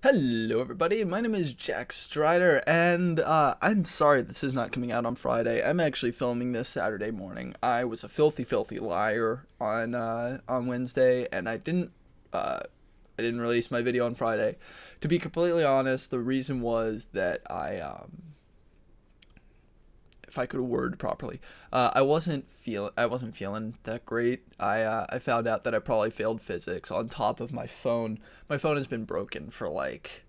Hello, everybody. My name is Jack Strider, and I'm sorry this is not coming out on Friday. I'm actually filming this Saturday morning. I was a filthy, filthy liar on Wednesday, and I didn't release my video on Friday. To be completely honest, the reason was that if I could word properly, I wasn't feeling that great. I found out that I probably failed physics. On top of my phone, my phone has been broken for like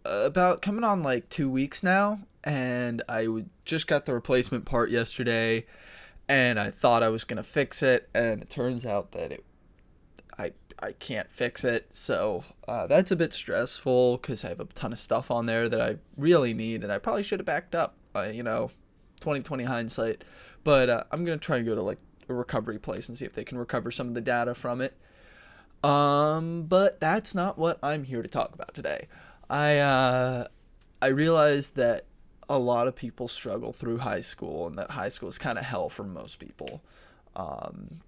about coming on like 2 weeks now, and just got the replacement part yesterday, and I thought I was gonna fix it, and it turns out that I can't fix it. So that's a bit stressful because I have a ton of stuff on there that I really need, and I probably should have backed up. 2020 hindsight, but I'm gonna try and go to like a recovery place and see if they can recover some of the data from it. But that's not what I'm here to talk about today. I uh, I realized that a lot of people struggle through high school, and that high school is kind of hell for most people. Um,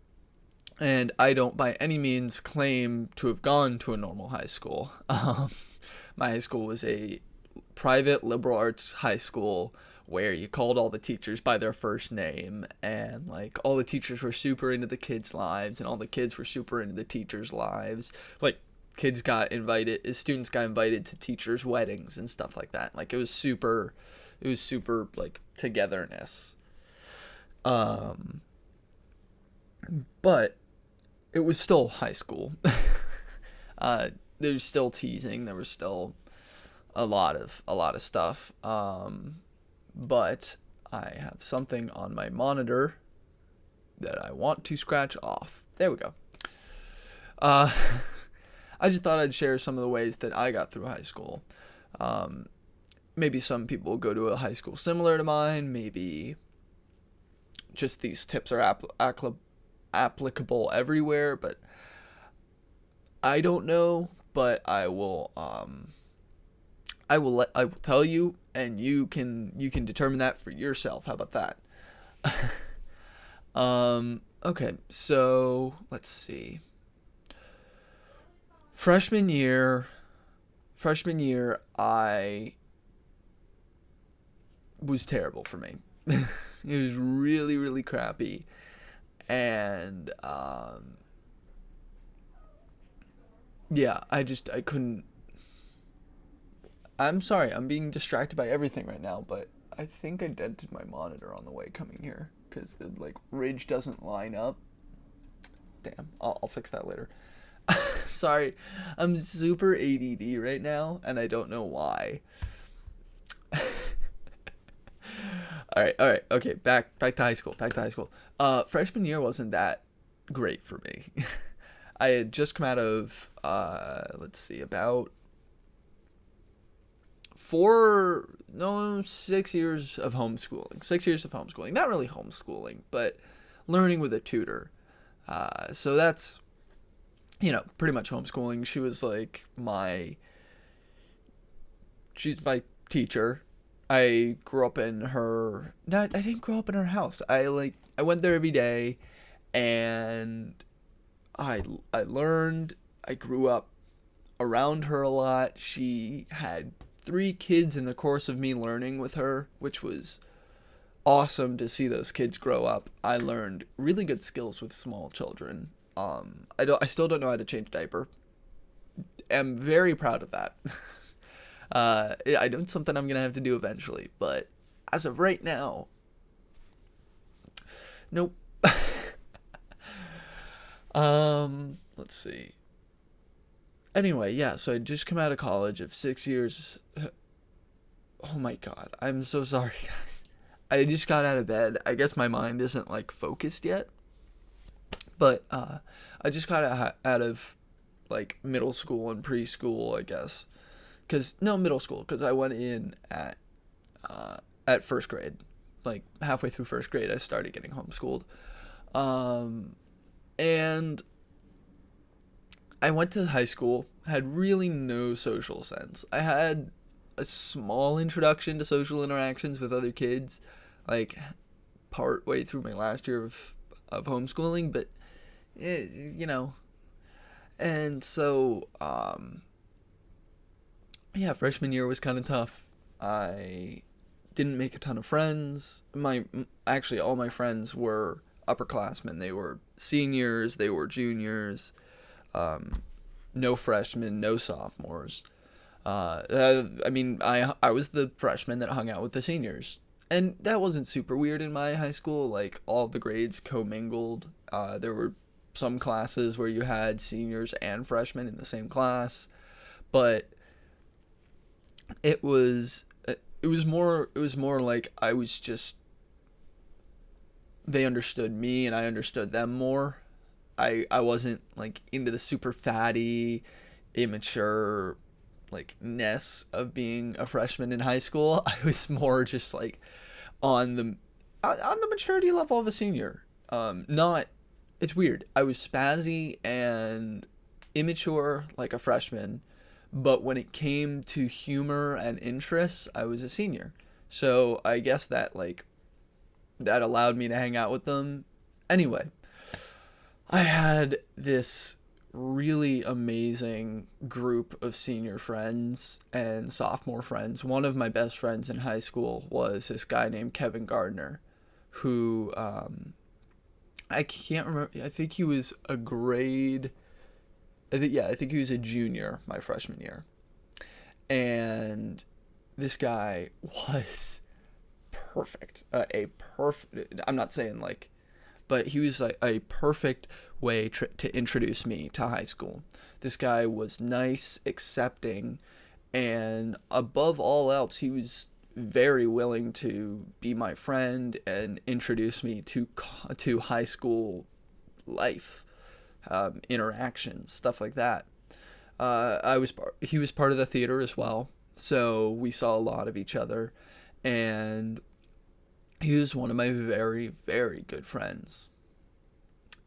and I don't by any means claim to have gone to a normal high school. My high school was a private liberal arts high school where you called all the teachers by their first name, and like all the teachers were super into the kids' lives, and all the kids were super into the teachers' lives. Like students got invited to teachers' weddings and stuff like that. Like it was super like togetherness. Um, but it was still high school. There was still teasing. There was still a lot of stuff. But I have something on my monitor that I want to scratch off. There we go. Uh, I just thought I'd share some of the ways that I got through high school. Um, Maybe some people go to a high school similar to mine. Maybe just these tips are applicable everywhere, but I don't know. But I will tell you, and you can determine that for yourself. How about that? Okay, so let's see. Freshman year, freshman year, I was terrible for me. It was really, really crappy, and yeah, I couldn't. I'm sorry, I'm being distracted by everything right now, but I think I dented my monitor on the way coming here because the like ridge doesn't line up. Damn, I'll fix that later. Sorry, I'm super ADD right now, and I don't know why. All right, okay. Back to high school. Back to high school. Freshman year wasn't that great for me. I had just come out of let's see, about 6 years of homeschooling. 6 years of homeschooling. Not really homeschooling, but learning with a tutor. So that's pretty much homeschooling. She's my teacher. I grew up in her. Not I didn't grow up in her house. I went there every day, and I learned. I grew up around her a lot. She had 3 kids in the course of me learning with her, which was awesome to see those kids grow up. I learned really good skills with small children. I still don't know how to change a diaper. I'm very proud of that. I know it's something I'm gonna have to do eventually, but as of right now, nope. Let's see. Anyway, yeah, so I just come out of college of 6 years. Oh my god, I'm so sorry, guys. I just got out of bed. I guess my mind isn't like focused yet, but I just got out of like middle school and preschool, I guess. Cause no middle school, cause I went in at first grade, like halfway through first grade, I started getting homeschooled, um, and I went to high school, had really no social sense. I had a small introduction to social interactions with other kids, like part way through my last year of homeschooling, but you know, and so Yeah, freshman year was kind of tough. I didn't make a ton of friends. Actually, all my friends were upperclassmen. They were seniors, they were juniors, um, no freshmen, no sophomores. I was the freshman that hung out with the seniors, and that wasn't super weird in my high school. Like all the grades commingled. There were some classes where you had seniors and freshmen in the same class, but it was more like I was just they understood me and I understood them more. I wasn't like into the super fatty, immature like ness of being a freshman in high school. I was more just like on the on the maturity level of a senior. Not It's weird. I was spazzy and immature like a freshman, but when it came to humor and interests, I was a senior. So I guess that allowed me to hang out with them. Anyway, I had this really amazing group of senior friends and sophomore friends. One of my best friends in high school was this guy named Kevin Gardner, who I can't remember. I think he was a grade. I think he was a junior my freshman year, and this guy was perfect. A perfect. I'm not saying like, but he was like a perfect way to introduce me to high school. This guy was nice, accepting, and above all else, he was very willing to be my friend and introduce me to high school life, interactions, stuff like that. He was part of the theater as well, so we saw a lot of each other, and he was one of my very, very good friends.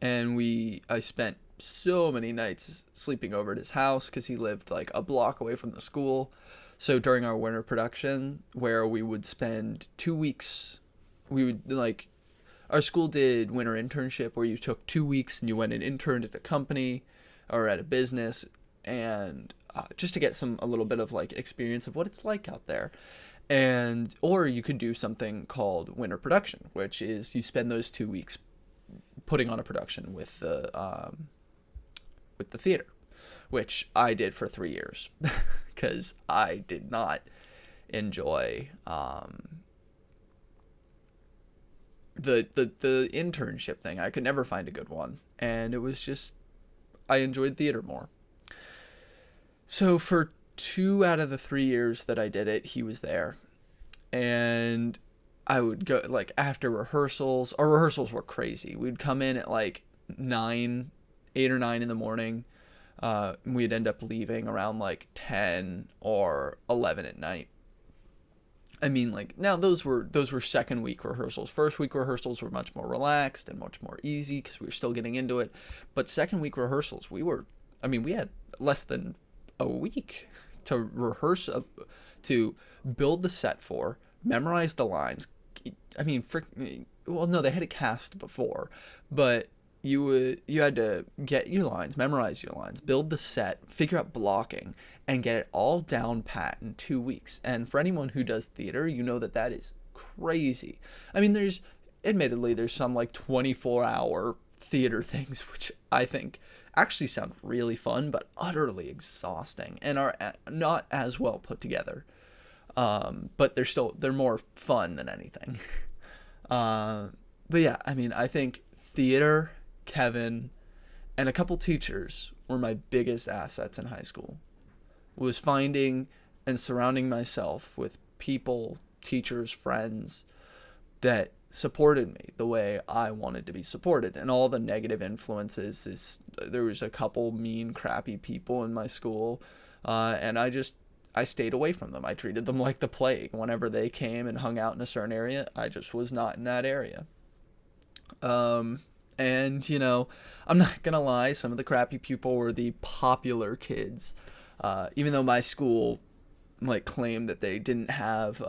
And I spent so many nights sleeping over at his house because he lived like a block away from the school. So during our winter production, where we would spend 2 weeks, we would like our school did winter internship where you took 2 weeks and you went and interned at a company or at a business, and just to get a little bit of like experience of what it's like out there. And or you could do something called winter production, which is you spend those 2 weeks putting on a production with the theater, which I did for 3 years because I did not enjoy the internship thing. I could never find a good one, and it was just I enjoyed theater more. So for 2 out of the 3 years that I did it, he was there, and I would go like after rehearsals. Our rehearsals were crazy. We'd come in at like 8 or 9 in the morning. We'd end up leaving around like 10 or 11 at night. I mean, like now those were second week rehearsals. First week rehearsals were much more relaxed and much more easy because we were still getting into it. But second week rehearsals, we had less than a week to rehearse, to build the set for, memorize the lines. I mean, well, no, they had it cast before, but you had to get your lines, memorize your lines, build the set, figure out blocking, and get it all down pat in 2 weeks. And for anyone who does theater, you know that is crazy. I mean, there's some like 24-hour theater things which I think actually sound really fun but utterly exhausting and are not as well put together. But they're more fun than anything. But yeah, I mean, I think theater, Kevin, and a couple teachers were my biggest assets in high school. Was finding and surrounding myself with people, teachers, friends that supported me the way I wanted to be supported. And all the negative influences there was a couple mean, crappy people in my school, and I stayed away from them. I treated them like the plague. Whenever they came and hung out in a certain area, I just was not in that area. And I'm not gonna lie, some of the crappy people were the popular kids. Even though my school like claimed that they didn't have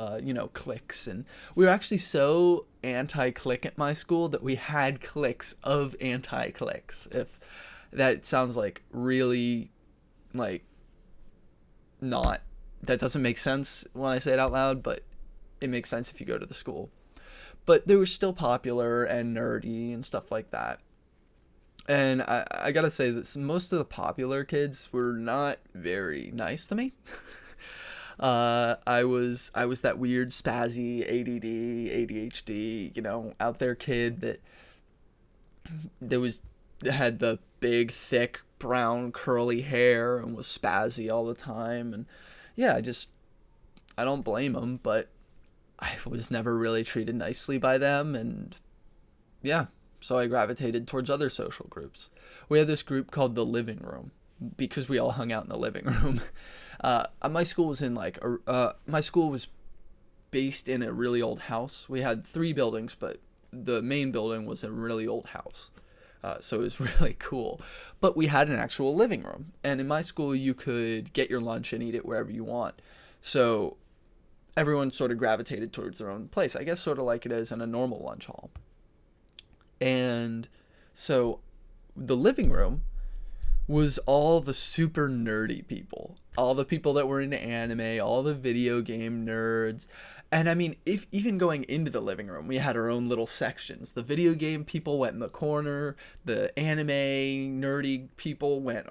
cliques, and we were actually so anti-clique at my school that we had cliques of anti-cliques. If that sounds like really like not That doesn't make sense when I say it out loud, but it makes sense if you go to the school. But they were still popular and nerdy and stuff like that. And I gotta say that most of the popular kids were not very nice to me. I was that weird spazzy ADD, ADHD, out there kid that had the big, thick, brown, curly hair and was spazzy all the time. And yeah, I don't blame them, but I was never really treated nicely by them. And yeah, so I gravitated towards other social groups. We had this group called the living room because we all hung out in the living room. My school was my school was based in a really old house. We had 3 buildings, but the main building was a really old house. So it was really cool. But we had an actual living room. And in my school, you could get your lunch and eat it wherever you want. So everyone sort of gravitated towards their own place. I guess sort of like it is in a normal lunch hall. And so the living room was all the super nerdy people, all the people that were into anime, all the video game nerds. And I mean, if even going into the living room, we had our own little sections. The video game people went in the corner, the anime nerdy people went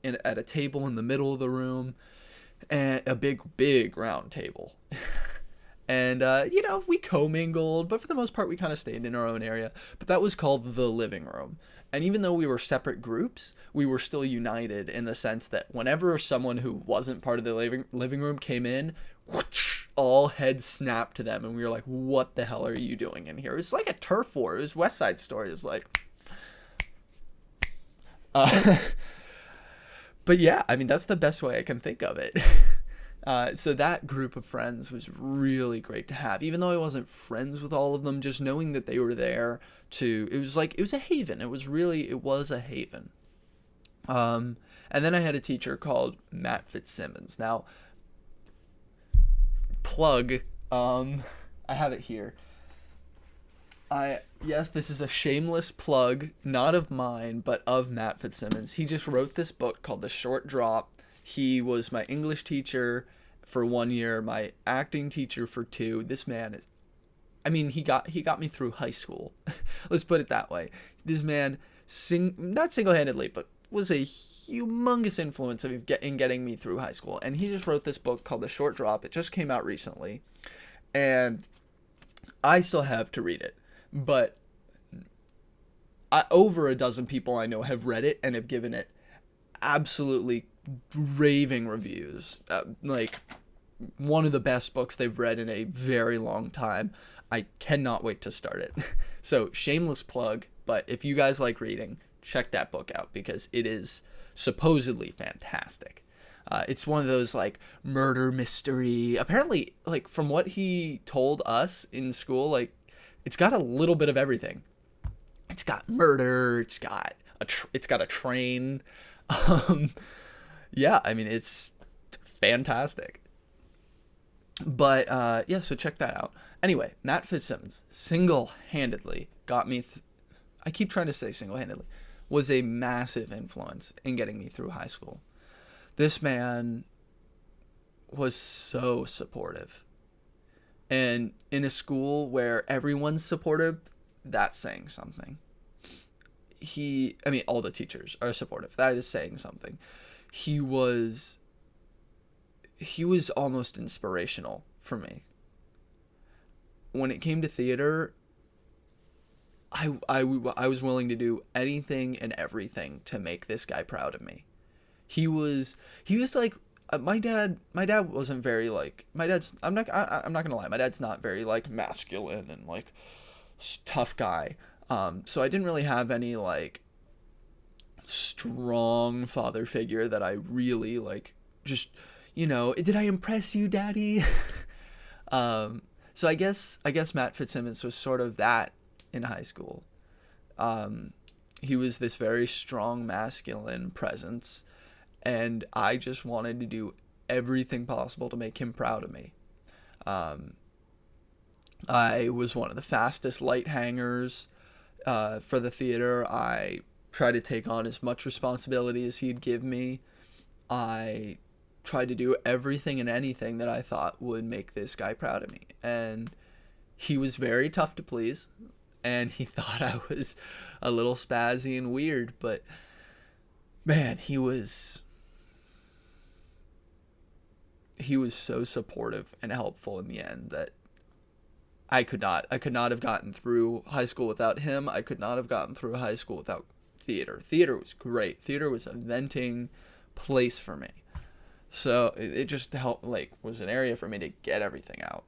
at a table in the middle of the room, and a big round table. And, we commingled, but for the most part, we kind of stayed in our own area. But that was called the living room. And even though we were separate groups, we were still united in the sense that whenever someone who wasn't part of the living room came in, whoosh, all heads snapped to them. And we were like, what the hell are you doing in here? It was like a turf war. It was West Side Story. It was like... but yeah, I mean, that's the best way I can think of it. So that group of friends was really great to have, even though I wasn't friends with all of them. Just knowing that they were there it was a haven. It was a haven. And then I had a teacher called Matt Fitzsimmons. Now, plug, I have it here. Yes, this is a shameless plug, not of mine, but of Matt Fitzsimmons. He just wrote this book called The Short Drop. He was my English teacher for 1 year, my acting teacher for 2. This man is, he got me through high school. Let's put it that way. This man, not single-handedly, but was a humongous influence in getting me through high school. And he just wrote this book called The Short Drop. It just came out recently. And I still have to read it. But over a dozen people I know have read it and have given it absolutely raving reviews. Like one of the best books they've read in a very long time. I cannot wait to start it. So shameless plug, but if you guys like reading, check that book out because it is supposedly fantastic. It's one of those like murder mystery. Apparently, like from what he told us in school, like it's got a little bit of everything. It's got murder. It's got a train. Yeah, I mean it's fantastic. But yeah, so check that out. Anyway, Matt Fitzsimmons single-handedly got me. I keep trying to say single-handedly was a massive influence in getting me through high school. This man was so supportive. And in a school where everyone's supportive, that's saying something. All the teachers are supportive. That is saying something. He was almost inspirational for me. When it came to theater, I was willing to do anything and everything to make this guy proud of me. He was like my dad wasn't very like my dad's I'm not gonna lie, my dad's not very like masculine and like tough guy. So I didn't really have any like strong father figure that I really like just did I impress you, daddy? So I guess Matt Fitzsimmons was sort of that in high school. He was this very strong masculine presence, and I just wanted to do everything possible to make him proud of me. I was one of the fastest light hangers for the theater. I tried to take on as much responsibility as he'd give me. I tried to do everything and anything that I thought would make this guy proud of me. And he was very tough to please, and he thought I was a little spazzy and weird, but man, he was so supportive and helpful in the end that I could not have gotten through high school without him. I could not have gotten through high school without theater. Theater was great. Theater was a venting place for me. So it just helped, like, was an area for me to get everything out.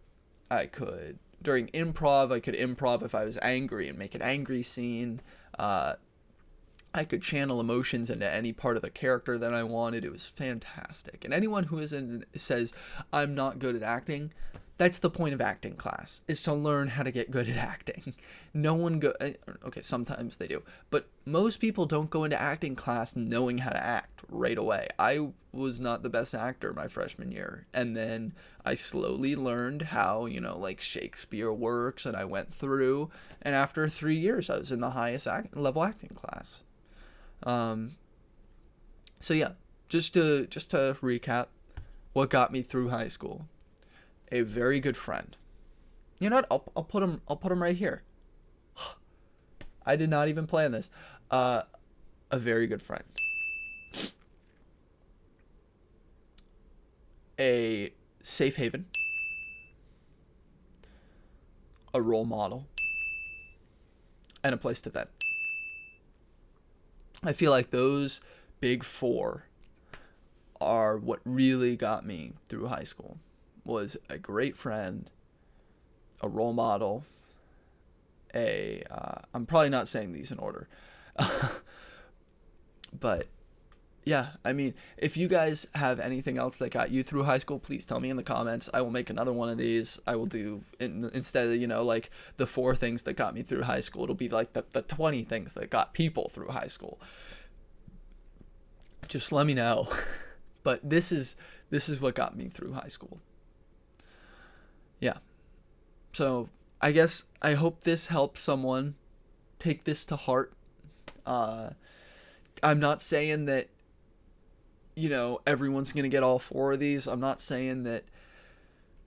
I could, during improv, I could improv if I was angry and make an angry scene. I could channel emotions into any part of the character that I wanted. It was fantastic. And anyone who says, I'm not good at acting, that's the point of acting class, is to learn how to get good at acting. No one okay, sometimes they do, but most people don't go into acting class knowing how to act right away. I was not the best actor my freshman year, and then I slowly learned how, like, Shakespeare works, and I went through, and after 3 years I was in the highest level acting class. So yeah, just to recap what got me through high school. A very good friend. You know what? I'll put him right here. I did not even plan this. A very good friend. A safe haven. A role model. And a place to vent. I feel like those big four are what really got me through high school. Was a great friend, a role model, I'm probably not saying these in order, but yeah, I mean, if you guys have anything else that got you through high school, please tell me in the comments. I will make another one of these. I will do, instead of, like, the 4 things that got me through high school, it'll be like the 20 things that got people through high school. Just let me know. But this is what got me through high school. Yeah. So I guess I hope this helps someone take this to heart. I'm not saying that, everyone's going to get all 4 of these. I'm not saying that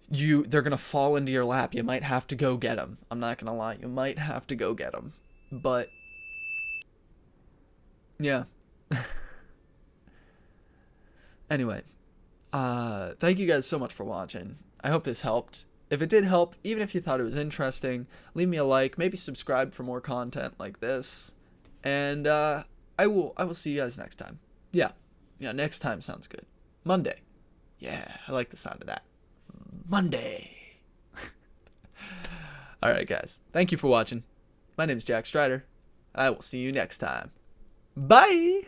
they're going to fall into your lap. You might have to go get them. I'm not going to lie. You might have to go get them. But yeah. Anyway, thank you guys so much for watching. I hope this helped. If it did help, even if you thought it was interesting, leave me a like, maybe subscribe for more content like this. And I will see you guys next time. Yeah, next time sounds good. Monday. Yeah, I like the sound of that. Monday. Alright guys, thank you for watching. My name is Jack Strider. I will see you next time. Bye!